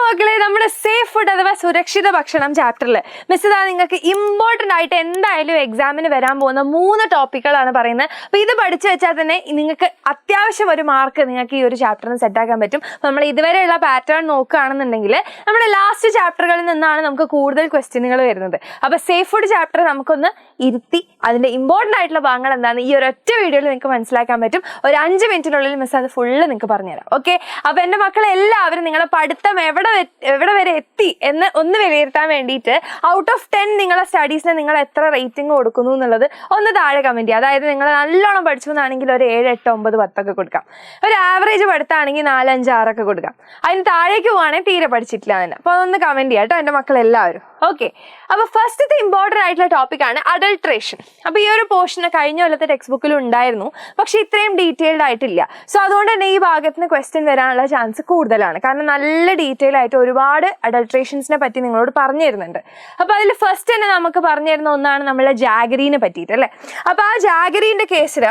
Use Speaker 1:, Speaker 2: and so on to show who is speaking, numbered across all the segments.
Speaker 1: മക്കളെ നമ്മുടെ safe food അഥവാ സുരക്ഷിത ഭക്ഷണം ചാപ്റ്ററിൽ മിസ് ഇതാ നിങ്ങൾക്ക് ഇമ്പോർട്ടൻ്റ് ആയിട്ട് എന്തായാലും എക്സാമിന് വരാൻ പോകുന്ന 3 ടോപ്പിക്കുകളാണ് പറയുന്നത്. അപ്പോൾ ഇത് പഠിച്ചു വെച്ചാൽ തന്നെ നിങ്ങൾക്ക് അത്യാവശ്യം ഒരു മാർക്ക് നിങ്ങൾക്ക് ഈ ഒരു ചാപ്റ്ററിന് സെറ്റാക്കാൻ പറ്റും. അപ്പോൾ നമ്മൾ ഇതുവരെയുള്ള പാറ്റേൺ നോക്കുകയാണെന്നുണ്ടെങ്കിൽ നമ്മുടെ ലാസ്റ്റ് ചാപ്റ്ററുകളിൽ നിന്നാണ് നമുക്ക് കൂടുതൽ ക്വസ്റ്റ്യനുകൾ വരുന്നത്. അപ്പോൾ സേഫ് ഫുഡ് ചാപ്റ്റർ നമുക്കൊന്ന് ഇരുത്തി അതിൻ്റെ ഇമ്പോർട്ടൻ്റ് ആയിട്ടുള്ള ഭാഗങ്ങൾ എന്താണെന്ന് ഈ ഒരു ഒറ്റ വീഡിയോയിൽ നിങ്ങൾക്ക് മനസ്സിലാക്കാൻ പറ്റും. ഒരു 5 മിനിറ്റിനുള്ളിൽ മിസ് അത് ഫുള്ള് നിങ്ങൾക്ക് പറഞ്ഞുതരാം. ഓക്കെ, അപ്പോൾ എൻ്റെ മക്കളെ എല്ലാവരും നിങ്ങളുടെ പഠിത്തം എവിടെ വരെ എത്തി എന്ന് ഒന്ന് വിലയിരുത്താൻ വേണ്ടിയിട്ട് ഔട്ട് ഓഫ് 10 നിങ്ങളുടെ സ്റ്റഡീസിന് നിങ്ങൾ എത്ര റേറ്റിംഗ് കൊടുക്കുന്നു എന്നുള്ളത് ഒന്ന് താഴെ കമൻറ്റ് ചെയ്യുക. അതായത് നിങ്ങൾ നല്ലോണം പഠിച്ചു എന്നാണെങ്കിൽ ഒരു 7, 8, 9, 10 ഒക്കെ കൊടുക്കാം. ഒരു ആവറേജ് പഠിത്താണെങ്കിൽ 4, 5, 6 ഒക്കെ കൊടുക്കാം. അതിന് താഴേക്ക് പോവുകയാണെങ്കിൽ തീരെ പഠിച്ചിട്ടില്ല തന്നെ. അപ്പോൾ അതൊന്ന് കമൻറ്റ് ചെയ്യാം കേട്ടോ എൻ്റെ മക്കളെല്ലാവരും. ഓക്കെ, അപ്പോൾ ഫസ്റ്റത്തെ ഇമ്പോർട്ടൻ്റ് ആയിട്ടുള്ള ടോപ്പിക്കാണ് അഡൾട്രേഷൻ. അപ്പോൾ ഈ ഒരു പോർഷന് കഴിഞ്ഞ കൊല്ലത്തെ ടെക്സ്റ്റ് ബുക്കിൽ ഉണ്ടായിരുന്നു, പക്ഷേ ഇത്രയും ഡീറ്റെയിൽഡ് ആയിട്ടില്ല. സോ അതുകൊണ്ട് തന്നെ ഈ ഭാഗത്തിന് ക്വസ്റ്റ്യൻ വരാനുള്ള ചാൻസ് കൂടുതലാണ്. കാരണം നല്ല ഡീറ്റെയിൽ ആയിട്ട് ഒരുപാട് അഡൾട്രേഷൻസിനെ പറ്റി നിങ്ങളോട് പറഞ്ഞു തരുന്നുണ്ട്. അപ്പോൾ അതിൽ ഫസ്റ്റ് തന്നെ നമുക്ക് പറഞ്ഞു തരുന്ന ഒന്നാണ് നമ്മളെ ജാഗരീനെ പറ്റിയിട്ട് അല്ലേ. അപ്പോൾ ആ ജാഗരീൻ്റെ കേസിൽ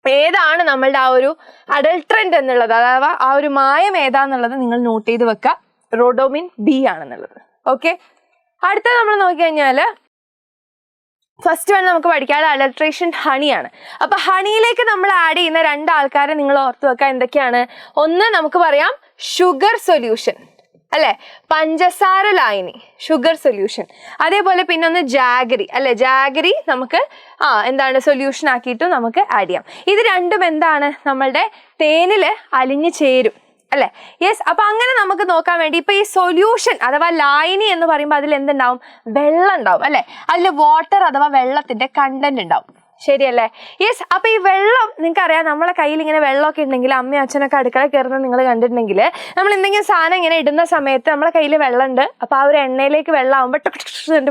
Speaker 1: ഏതാണ് നമ്മളുടെ ആ ഒരു അഡൾട്രൻ്റ് എന്നുള്ളത്, അഥവാ ആ ഒരു മായം ഏതാന്നുള്ളത് നിങ്ങൾ നോട്ട് ചെയ്ത് വെക്കുക. റോഡോമിൻ ബി ആണെന്നുള്ളത്. ഓക്കെ, അടുത്ത നമ്മൾ നോക്കിക്കഴിഞ്ഞാൽ ഫസ്റ്റ് വൺ നമുക്ക് പഠിക്കാതെ അഡൾട്രേഷൻ ഹണിയാണ്. അപ്പോൾ ഹണിയിലേക്ക് നമ്മൾ ആഡ് ചെയ്യുന്ന 2 ആൾക്കാരെ നിങ്ങൾ ഓർത്ത് വെക്കുക. എന്തൊക്കെയാണ്? ഒന്ന് നമുക്ക് പറയാം ഷുഗർ സൊല്യൂഷൻ അല്ലേ, പഞ്ചസാര ലായനി ഷുഗർ സൊല്യൂഷൻ. അതേപോലെ പിന്നെ ഒന്ന് ജാഗരി അല്ലെ, ജാഗരി നമുക്ക് എന്താണ് സൊല്യൂഷൻ ആക്കിയിട്ടും നമുക്ക് ആഡ് ചെയ്യാം. ഇത് രണ്ടും എന്താണ് നമ്മളുടെ തേനിൽ അലിഞ്ഞു ചേരും അല്ലെ. യെസ്, അപ്പൊ അങ്ങനെ നമുക്ക് നോക്കാൻ വേണ്ടി ഇപ്പൊ ഈ സൊല്യൂഷൻ അഥവാ ലായനി എന്ന് പറയുമ്പോൾ അതിൽ എന്തുണ്ടാവും? വെള്ളം ഉണ്ടാവും അല്ലെ. അതിൽ വാട്ടർ അഥവാ വെള്ളത്തിന്റെ കണ്ടന്റ് ഉണ്ടാവും. ശരിയല്ലേ? യെസ്, അപ്പൊ ഈ വെള്ളം നിങ്ങൾക്കറിയാം, നമ്മളെ കയ്യിൽ ഇങ്ങനെ വെള്ളമൊക്കെ ഉണ്ടെങ്കിൽ അമ്മയും അച്ഛനൊക്കെ അടുക്കള കയറുന്നത് നിങ്ങൾ കണ്ടിട്ടുണ്ടെങ്കിൽ നമ്മൾ എന്തെങ്കിലും സാധനം ഇങ്ങനെ ഇടുന്ന സമയത്ത് നമ്മളെ കയ്യിൽ വെള്ളമുണ്ട്, അപ്പൊ ആ ഒരു എണ്ണയിലേക്ക് വെള്ളം ആകുമ്പോൾ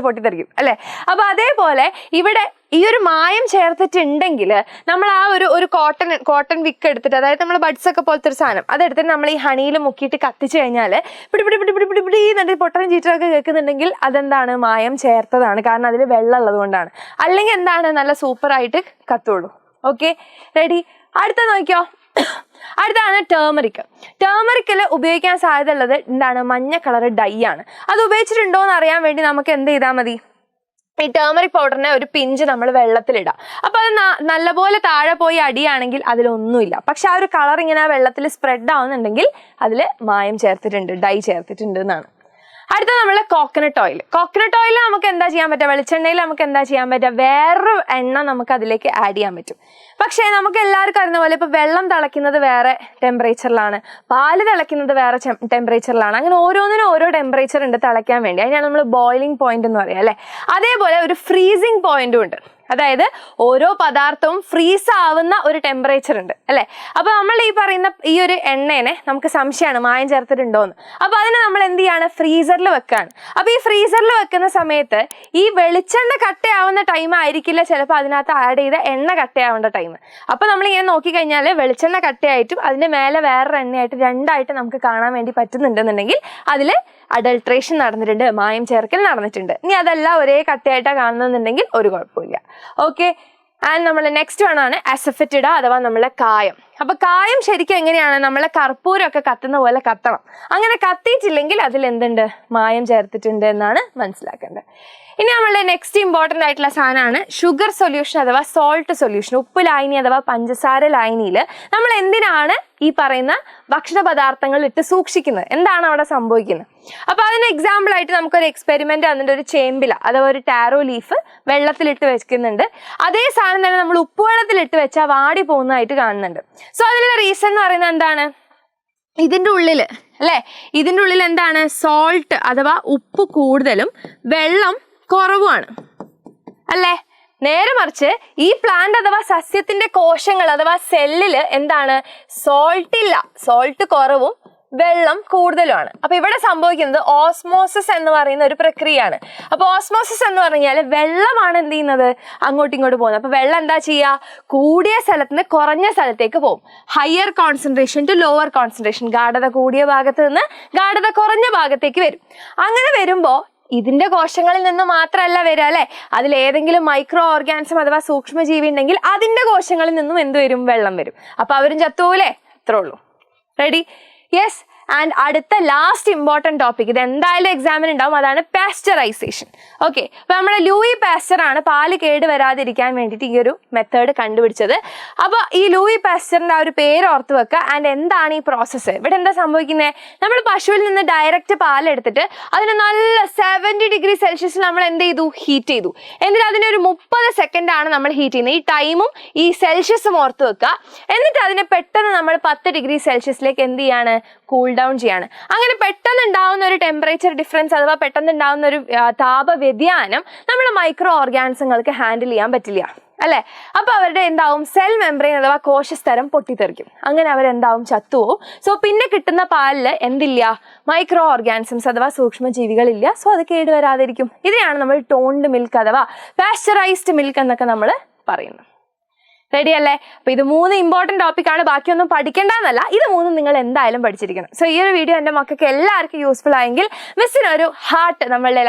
Speaker 1: പൊട്ടിത്തെറിക്കും അല്ലെ. അപ്പൊ അതേപോലെ ഇവിടെ ഈ ഒരു മായം ചേർത്തിട്ടുണ്ടെങ്കിൽ നമ്മൾ ആ ഒരു കോട്ടൺ വിക്ക് എടുത്തിട്ട്, അതായത് നമ്മൾ ബഡ്സ് ഒക്കെ പോലത്തെ ഒരു സാധനം അതെടുത്തിട്ട് നമ്മൾ ഈ ഹണിയിൽ മുക്കിയിട്ട് കത്തിച്ചു കഴിഞ്ഞാൽ പിടി എന്നിട്ട് പൊട്ടനും ചീറ്ററൊക്കെ കേൾക്കുന്നുണ്ടെങ്കിൽ അതെന്താണ്? മായം ചേർത്തതാണ്. കാരണം അതിൽ വെള്ളം ഉള്ളത് കൊണ്ടാണ്. അല്ലെങ്കിൽ എന്താണ്? നല്ല സൂപ്പറായിട്ട് കത്തുള്ളൂ. Okay, ready? അടുത്ത നോക്കിയോ. അടുത്താണ് ടേമറിക്. ടേമറിക്കിൽ ഉപയോഗിക്കാൻ സാധ്യത ഉള്ളത് എന്താണ്? മഞ്ഞ കളർ ഡൈ ആണ്. അത് ഉപയോഗിച്ചിട്ടുണ്ടോ എന്ന് അറിയാൻ വേണ്ടി നമുക്ക് എന്ത് ചെയ്താൽ മതി? ഈ ടേമറിക് പൗഡറിനെ ഒരു പിഞ്ച് നമ്മൾ വെള്ളത്തിലിടാം. അപ്പോൾ അത് നല്ലപോലെ താഴെ പോയി അടിയാണെങ്കിൽ അതിലൊന്നുമില്ല. പക്ഷെ ആ ഒരു കളർ ഇങ്ങനെ ആ വെള്ളത്തിൽ സ്പ്രെഡ് ആവുന്നുണ്ടെങ്കിൽ അതിൽ മായം ചേർത്തിട്ടുണ്ട്, ഡൈ ചേർത്തിട്ടുണ്ട് എന്നാണ്. അടുത്ത നമ്മളെ കോക്കനട്ട് ഓയിൽ. കോക്കനട്ട് ഓയിൽ നമുക്ക് എന്താ ചെയ്യാൻ പറ്റുക? വെളിച്ചെണ്ണയിൽ നമുക്ക് എന്താ ചെയ്യാൻ പറ്റുക? വേറൊരു എണ്ണ നമുക്ക് അതിലേക്ക് ആഡ് ചെയ്യാൻ പറ്റും. പക്ഷേ നമുക്ക് എല്ലാവർക്കും അറിയുന്ന പോലെ ഇപ്പോൾ വെള്ളം തിളയ്ക്കുന്നത് വേറെ ടെമ്പറേച്ചറിലാണ്, പാല് തിളയ്ക്കുന്നത് വേറെ ടെമ്പറേച്ചറിലാണ്. അങ്ങനെ ഓരോന്നിനും ഓരോ ടെമ്പറേച്ചർ ഉണ്ട് തിളയ്ക്കാൻ വേണ്ടി. അതിനാണ് നമ്മൾ ബോയിലിംഗ് പോയിന്റ് എന്ന് പറയുക അല്ലേ. അതേപോലെ ഒരു ഫ്രീസിങ് പോയിന്റും ഉണ്ട്. അതായത് ഓരോ പദാർത്ഥവും ഫ്രീസ് ആവുന്ന ഒരു ടെമ്പറേച്ചർ ഉണ്ട് അല്ലേ. അപ്പോൾ നമ്മൾ ഈ പറയുന്ന ഈ ഒരു എണ്ണേനെ നമുക്ക് സംശയമാണ് മായം ചേർത്തിട്ടുണ്ടോയെന്ന്. അപ്പോൾ അതിനെ നമ്മൾ എന്ത് ചെയ്യാണ്? ഫ്രീസറിൽ വെക്കുകയാണ്. അപ്പോൾ ഈ ഫ്രീസറിൽ വെക്കുന്ന സമയത്ത് ഈ വെളിച്ചെണ്ണ കട്ടയാവുന്ന ടൈം ആയിരിക്കില്ല ചിലപ്പോൾ അതിനകത്ത് ആഡ് ചെയ്ത എണ്ണ കട്ടയാവേണ്ട ടൈം. അപ്പോൾ നമ്മളിങ്ങനെ നോക്കിക്കഴിഞ്ഞാൽ വെളിച്ചെണ്ണ കട്ടയായിട്ടും അതിൻ്റെ മേലെ വേറൊരു എണ്ണയായിട്ട് രണ്ടായിട്ട് നമുക്ക് കാണാൻ വേണ്ടി പറ്റുന്നുണ്ടെന്നുണ്ടെങ്കിൽ അതിൽ അഡൾട്രേഷൻ നടന്നിട്ടുണ്ട്, മായം ചേർക്കൽ നടന്നിട്ടുണ്ട്. ഇനി അതെല്ലാം ഒരേ കട്ടയായിട്ടാണ് കാണുന്നുണ്ടെങ്കിൽ ഒരു കുഴപ്പമില്ല. ഓക്കെ, ആൻഡ് നമ്മൾ നെക്സ്റ്റ് ആണ് അസഫറ്റിഡ അഥവാ നമ്മളെ കായം. അപ്പൊ കായം ശരിക്കും എങ്ങനെയാണ്? നമ്മളെ കർപ്പൂരമൊക്കെ കത്തുന്ന പോലെ കത്തണം. അങ്ങനെ കത്തിയിട്ടില്ലെങ്കിൽ അതിൽ എന്തുണ്ട്? മായം ചേർത്തിട്ടുണ്ട് എന്നാണ് മനസ്സിലാക്കേണ്ടത്. ഇനി നമ്മളുടെ നെക്സ്റ്റ് ഇമ്പോർട്ടൻ്റ് ആയിട്ടുള്ള സാധനമാണ് ഷുഗർ സൊല്യൂഷൻ അഥവാ സോൾട്ട് സൊല്യൂഷൻ. ഉപ്പ് ലായനി അഥവാ പഞ്ചസാര ലായനിയിൽ നമ്മൾ എന്തിനാണ് ഈ പറയുന്ന ഭക്ഷണ പദാർത്ഥങ്ങൾ ഇട്ട് സൂക്ഷിക്കുന്നത്? എന്താണ് അവിടെ സംഭവിക്കുന്നത്? അപ്പോൾ അതിന് എക്സാമ്പിൾ ആയിട്ട് നമുക്കൊരു എക്സ്പെരിമെന്റ് വന്നിട്ട് ഒരു ചേമ്പില അഥവാ ഒരു ടാരോ ലീഫ് വെള്ളത്തിലിട്ട് വെക്കുന്നുണ്ട്. അതേ സാധനം തന്നെ നമ്മൾ ഉപ്പുവെള്ളത്തിലിട്ട് വെച്ചാൽ വാടി പോകുന്നതായിട്ട് കാണുന്നുണ്ട്. സോ അതിലുള്ള റീസൺ എന്ന് പറയുന്നത് എന്താണ്? ഇതിൻ്റെ ഉള്ളിൽ അല്ലേ, ഇതിൻ്റെ ഉള്ളിൽ എന്താണ്? സോൾട്ട് അഥവാ ഉപ്പ് കൂടുതലും വെള്ളം കുറവുമാണ് അല്ലേ. നേരെ മറിച്ച് ഈ പ്ലാന്റ് അഥവാ സസ്യത്തിന്റെ കോശങ്ങൾ അഥവാ സെല്ലില് എന്താണ്? സോൾട്ട് ഇല്ല, സോൾട്ട് കുറവും വെള്ളം കൂടുതലുമാണ്. അപ്പൊ ഇവിടെ സംഭവിക്കുന്നത് ഓസ്മോസിസ് എന്ന് പറയുന്ന ഒരു പ്രക്രിയയാണ്. അപ്പൊ ഓസ്മോസിസ് എന്ന് പറഞ്ഞാൽ വെള്ളമാണ് എന്ത് ചെയ്യുന്നത്? അങ്ങോട്ടും ഇങ്ങോട്ട് പോകുന്നത്. അപ്പൊ വെള്ളം എന്താ ചെയ്യുക? കൂടിയ സ്ഥലത്ത് നിന്ന് കുറഞ്ഞ സ്ഥലത്തേക്ക് പോകും. Higher concentration to lower concentration, ഗാഢത കൂടിയ ഭാഗത്ത് നിന്ന് ഗാഢത കുറഞ്ഞ ഭാഗത്തേക്ക് വരും. അങ്ങനെ വരുമ്പോൾ ഇതിന്റെ കോശങ്ങളിൽ നിന്ന് മാത്രമല്ല വരിക അല്ലെ, അതിലേതെങ്കിലും മൈക്രോ ഓർഗാനിസം അഥവാ സൂക്ഷ്മജീവി ഉണ്ടെങ്കിൽ അതിന്റെ കോശങ്ങളിൽ നിന്നും എന്ത് വരും? വെള്ളം വരും. അപ്പൊ അവരും ചത്തുപോലെ. അത്രേ ഉള്ളൂ. റെഡി? യെസ്, ആൻഡ് അടുത്ത ലാസ്റ്റ് ഇമ്പോർട്ടൻറ്റ് ടോപ്പിക്, ഇത് എന്തായാലും എക്സാമിന് ഉണ്ടാവും, അതാണ് പാസ്ചറൈസേഷൻ. ഓക്കെ, അപ്പോൾ നമ്മുടെ ലൂയി പാസ്ചർ ആണ് പാല് കേട് വരാതിരിക്കാൻ വേണ്ടിയിട്ട് ഈ ഒരു മെത്തേഡ് കണ്ടുപിടിച്ചത്. അപ്പോൾ ഈ ലൂയി പാസ്ചറിൻ്റെ ആ ഒരു പേര് ഓർത്ത് വെക്കുക. ആൻഡ് എന്താണ് ഈ പ്രോസസ്സ്? ഇവിടെ എന്താ സംഭവിക്കുന്നത്? നമ്മൾ പശുവിൽ നിന്ന് ഡയറക്റ്റ് പാലെടുത്തിട്ട് അതിന് നല്ല 70 ഡിഗ്രി സെൽഷ്യസിൽ നമ്മൾ എന്ത് ചെയ്തു? ഹീറ്റ് ചെയ്തു. എന്നിട്ട് അതിനൊരു 30 സെക്കൻഡ് ആണ് നമ്മൾ ഹീറ്റ് ചെയ്യുന്നത്. ഈ ടൈമും ഈ സെൽഷ്യസും ഓർത്ത് വെക്കുക. എന്നിട്ട് അതിനെ പെട്ടെന്ന് നമ്മൾ 10 ഡിഗ്രി സെൽഷ്യസിലേക്ക് എന്ത് ചെയ്യാണ്? കൂൾ ഡൗൺ ചെയ്യാണ്. അങ്ങനെ പെട്ടെന്ന് ഉണ്ടാവുന്ന ഒരു ടെമ്പറേച്ചർ ഡിഫറൻസ് അഥവാ പെട്ടെന്ന് ഉണ്ടാവുന്ന ഒരു താപ വ്യതിയാനം നമ്മുടെ മൈക്രോ ഓർഗാനിസങ്ങൾക്ക് ഹാൻഡിൽ ചെയ്യാൻ പറ്റില്ല അല്ലേ? അപ്പോൾ അവരുടെ എന്താവും? സെൽ മെംബ്രെയിൻ അഥവാ കോശസ്തരം പൊട്ടിത്തെറിക്കും. അങ്ങനെ അവരെന്താവും? ചത്തുപോകും. സോ പിന്നെ കിട്ടുന്ന പാലിൽ എന്തില്ല? മൈക്രോ ഓർഗാനിസംസ് അഥവാ സൂക്ഷ്മജീവികളില്ല. സോ അത് കേടുവരാതിരിക്കും. ഇതിനെയാണ് നമ്മൾ ടോൺഡ് മിൽക്ക് അഥവാ പാസ്ചറൈസ്ഡ് മിൽക്ക് എന്നൊക്കെ നമ്മൾ പറയുന്നത്. റെഡി അല്ലേ? അപ്പോൾ ഇത് 3 ഇമ്പോർട്ടൻറ്റ് ടോപ്പിക്കാണ്. ബാക്കിയൊന്നും പഠിക്കേണ്ടെന്നല്ല, ഇത് 3 നിങ്ങൾ എന്തായാലും പഠിച്ചിരിക്കണം. സോ ഈ ഒരു വീഡിയോ എൻ്റെ മക്കൾക്ക് എല്ലാവർക്കും യൂസ്ഫുൾ ആയെങ്കിൽ മിസ്സിനൊരു ഹാർട്ട് നമ്മളുടെ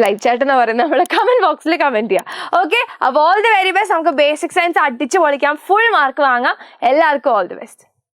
Speaker 1: ലൈവ് ചാറ്റ് എന്ന് പറയുന്നത് നമ്മളെ കമൻറ്റ് ബോക്സിൽ കമൻറ്റ് ചെയ്യുക. ഓക്കെ, അപ്പോൾ ഓൾ ദി വെരി ബെസ്റ്റ്. നമുക്ക് ബേസിക് സയൻസ് അടിച്ചു പൊളിക്കാം, ഫുൾ മാർക്ക് വാങ്ങാം. എല്ലാവർക്കും ഓൾ ദി ബെസ്റ്റ്.